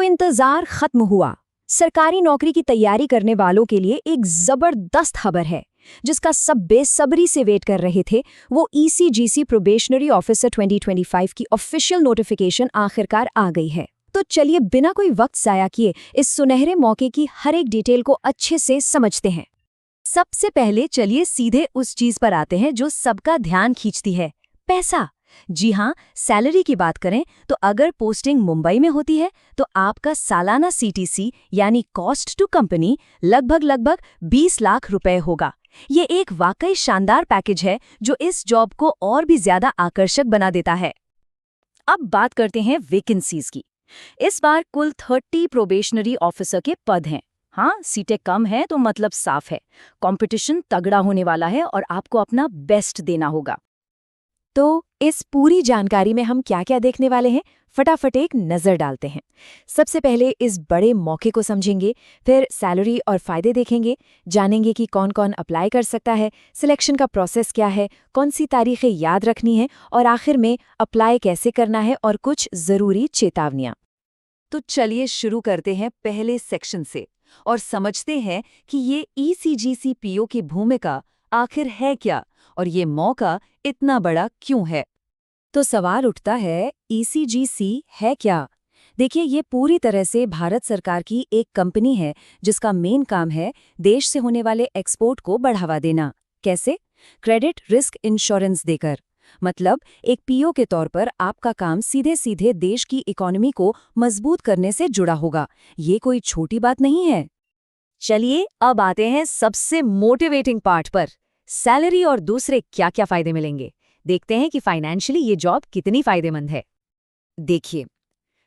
इंतजार खत्म हुआ। सरकारी नौकरी की तैयारी करने वालों के लिए एक जबरदस्त खबर है, जिसका सब बेसब्री से वेट कर रहे थे। वो ECGC प्रोबेशनरी ऑफिसर 2025 की ऑफिशियल नोटिफिकेशन आखिरकार आ गई है। तो चलिए बिना कोई वक्त जाया किए इस सुनहरे मौके की हर एक डिटेल को अच्छे से समझते हैं। सबसे पहले चलिए सीधे उस चीज पर आते हैं जो सबका ध्यान खींचती है, पैसा। जी हाँ, सैलरी की बात करें तो अगर पोस्टिंग मुंबई में होती है तो आपका सालाना CTC यानी कॉस्ट टू कंपनी लगभग 20 लाख रुपए होगा। ये एक वाकई शानदार पैकेज है जो इस जॉब को और भी ज्यादा आकर्षक बना देता है। अब बात करते हैं वैकेंसीज की। इस बार कुल 30 प्रोबेशनरी ऑफिसर के पद हैं। हाँ, सीटें कम हैं तो मतलब साफ है, कंपटीशन तगड़ा होने वाला है और आपको अपना बेस्ट देना होगा। तो इस पूरी जानकारी में हम क्या क्या देखने वाले हैं, फटाफट एक नज़र डालते हैं। सबसे पहले इस बड़े मौके को समझेंगे, फिर सैलरी और फ़ायदे देखेंगे, जानेंगे कि कौन कौन अप्लाई कर सकता है, सिलेक्शन का प्रोसेस क्या है, कौन सी तारीखें याद रखनी है और आखिर में अप्लाई कैसे करना है और कुछ ज़रूरी चेतावनियाँ। तो चलिए शुरू करते हैं पहले सेक्शन से और समझते हैं कि ये ECGC PO की भूमिका आखिर है क्या और ये मौका इतना बड़ा क्यों है। तो सवाल उठता है, ECGC है क्या? देखिए, ये पूरी तरह से भारत सरकार की एक कंपनी है जिसका मेन काम है देश से होने वाले एक्सपोर्ट को बढ़ावा देना। कैसे? क्रेडिट रिस्क इंश्योरेंस देकर। मतलब एक PO के तौर पर आपका काम सीधे सीधे देश की इकोनॉमी को मजबूत करने से जुड़ा होगा। ये कोई छोटी बात नहीं है। चलिए अब आते हैं सबसे मोटिवेटिंग पार्ट पर, सैलरी और दूसरे क्या क्या फायदे मिलेंगे। देखते हैं कि फाइनेंशियली ये जॉब कितनी फायदेमंद है। देखिए,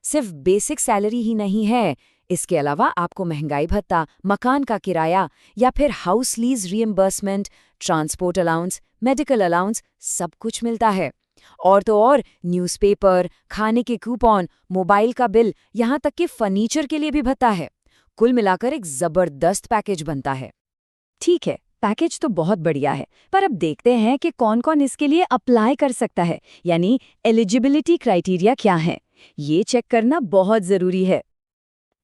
सिर्फ बेसिक सैलरी ही नहीं है, इसके अलावा आपको महंगाई भत्ता, मकान का किराया या फिर house lease reimbursement, transport allowance, medical allowance सब कुछ मिलता है। और तो और न्यूज़पेपर, खाने के कूपन, मोबाइल का बिल, यहाँ तक कि फर्नीचर के लिए भी भत्ता है। कुल मिलाकर एक जबरदस्त पैकेज बनता है। ठीक है, पैकेज तो बहुत बढ़िया है, पर अब देखते हैं कि कौन कौन इसके लिए अप्लाई कर सकता है, यानी एलिजिबिलिटी क्राइटेरिया क्या है। ये चेक करना बहुत जरूरी है।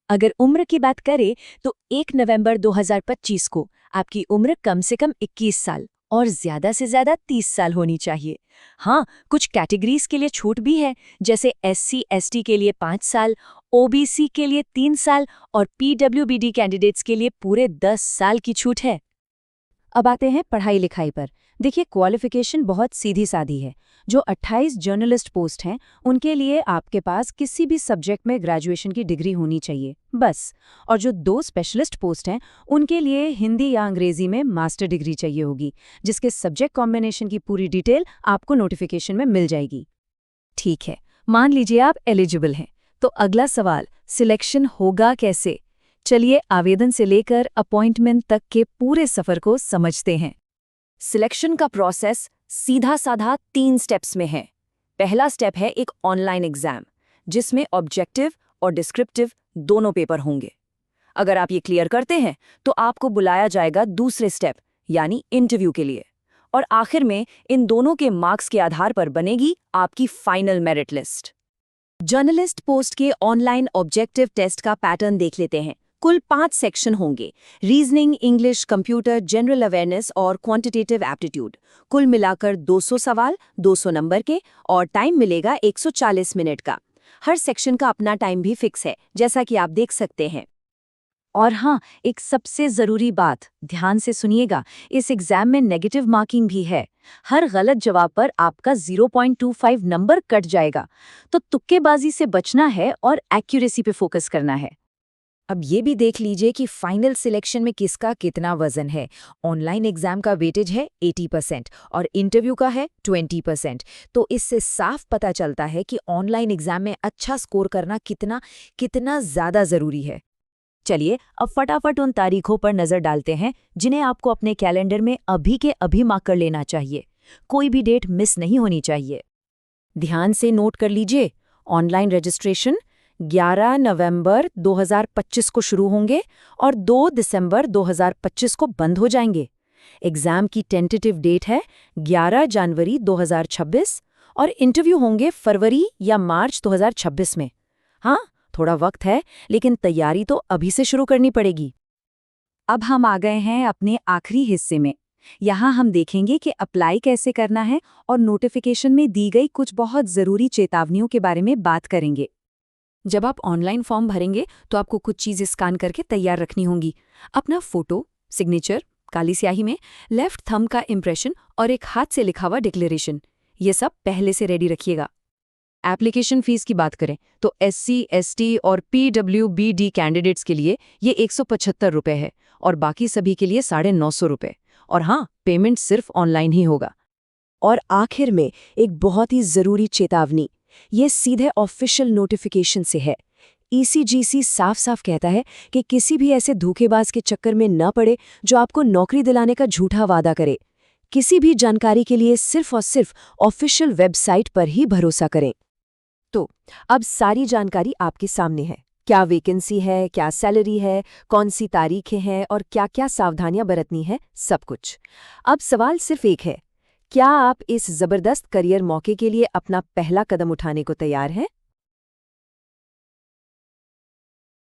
अगर उम्र की बात करें तो 1 नवंबर 2025 को आपकी उम्र कम से कम 21 साल और ज्यादा से ज्यादा 30 साल होनी चाहिए। हाँ, कुछ कैटेगरीज के लिए छूट भी है, जैसे SC/ST के लिए 5 साल, OBC के लिए 3 साल और PWBD कैंडिडेट्स के लिए पूरे 10 साल की छूट है। अब आते हैं पढ़ाई लिखाई पर। देखिए, क्वालिफिकेशन बहुत सीधी सादी है। जो 28 जर्नलिस्ट पोस्ट हैं उनके लिए आपके पास किसी भी सब्जेक्ट में ग्रेजुएशन की डिग्री होनी चाहिए, बस। और जो 2 स्पेशलिस्ट पोस्ट हैं उनके लिए हिंदी या अंग्रेजी में मास्टर डिग्री चाहिए होगी, जिसके सब्जेक्ट कॉम्बिनेशन की पूरी डिटेल आपको नोटिफिकेशन में मिल जाएगी। ठीक है, मान लीजिए आप एलिजिबल हैं, तो अगला सवाल, सिलेक्शन होगा कैसे? चलिए आवेदन से लेकर अपॉइंटमेंट तक के पूरे सफर को समझते हैं। सिलेक्शन का प्रोसेस सीधा साधा 3 स्टेप्स में है। पहला स्टेप है एक ऑनलाइन एग्जाम, जिसमें ऑब्जेक्टिव और डिस्क्रिप्टिव दोनों पेपर होंगे। अगर आप ये क्लियर करते हैं तो आपको बुलाया जाएगा दूसरे स्टेप यानी इंटरव्यू के लिए, और आखिर में इन दोनों के मार्क्स के आधार पर बनेगी आपकी final merit list. Journalist post के ऑनलाइन ऑब्जेक्टिव टेस्ट का पैटर्न देख लेते हैं। कुल 5 सेक्शन होंगे, reasoning, English, computer, general awareness और क्वांटिटेटिव एप्टीट्यूड। कुल मिलाकर 200 सवाल, 200 नंबर के, और टाइम मिलेगा 140 मिनट का। हर सेक्शन का अपना टाइम भी फिक्स है, जैसा कि आप देख सकते हैं। और हाँ, एक सबसे ज़रूरी बात, ध्यान से सुनिएगा, इस एग्जाम में नेगेटिव मार्किंग भी है। हर गलत जवाब पर आपका 0.25 नंबर कट जाएगा। तो तुक्केबाजी से बचना है और एक्यूरेसी पे फोकस करना है। अब ये भी देख लीजिए कि फाइनल सिलेक्शन में किसका कितना वजन है। ऑनलाइन एग्जाम का वेटेज है 80% और इंटरव्यू का है 20%। तो इससे साफ पता चलता है कि ऑनलाइन एग्जाम में अच्छा स्कोर करना कितना ज़्यादा ज़रूरी है। चलिए अब फटाफट उन तारीखों पर नज़र डालते हैं जिन्हें आपको अपने कैलेंडर में अभी के अभी मार्क कर लेना चाहिए। कोई भी डेट मिस नहीं होनी चाहिए। ध्यान से नोट कर लीजिए, ऑनलाइन रजिस्ट्रेशन 11 नवंबर 2025 को शुरू होंगे और 2 दिसंबर 2025 को बंद हो जाएंगे। एग्जाम की टेंटेटिव डेट है 11 जनवरी 2026 और इंटरव्यू होंगे फरवरी या मार्च 2026 में। हाँ, थोड़ा वक्त है, लेकिन तैयारी तो अभी से शुरू करनी पड़ेगी। अब हम आ गए हैं अपने आखिरी हिस्से में। यहाँ हम देखेंगे कि अप्लाई कैसे करना है और नोटिफिकेशन में दी गई कुछ बहुत ज़रूरी चेतावनियों के बारे में बात करेंगे। जब आप ऑनलाइन फॉर्म भरेंगे तो आपको कुछ चीज़ें स्कैन करके तैयार रखनी होंगी। अपना फोटो, सिग्नेचर, काली स्याही में लेफ्ट थंब का इम्प्रेशन और एक हाथ से लिखा हुआ डिक्लेरेशन, ये सब पहले से रेडी रखिएगा। एप्लीकेशन फीस की बात करें तो SC, ST और PWBD कैंडिडेट्स के लिए ये 175 रुपये है और बाकी सभी के लिए 950 रुपये। और हाँ, पेमेंट सिर्फ ऑनलाइन ही होगा। और आखिर में एक बहुत ही ज़रूरी चेतावनी, ये सीधे ऑफिशियल नोटिफिकेशन से है। ECGC साफ साफ कहता है कि किसी भी ऐसे धोखेबाज के चक्कर में न पड़े जो आपको नौकरी दिलाने का झूठा वादा करे। किसी भी जानकारी के लिए सिर्फ और सिर्फ ऑफिशियल वेबसाइट पर ही भरोसा करें। तो अब सारी जानकारी आपके सामने है। क्या वैकेंसी है, क्या सैलरी है, कौन सी तारीखें हैं और क्या-क्या सावधानियां बरतनी है, सब कुछ। अब सवाल सिर्फ एक है, क्या आप इस जबरदस्त करियर मौके के लिए अपना पहला कदम उठाने को तैयार हैं?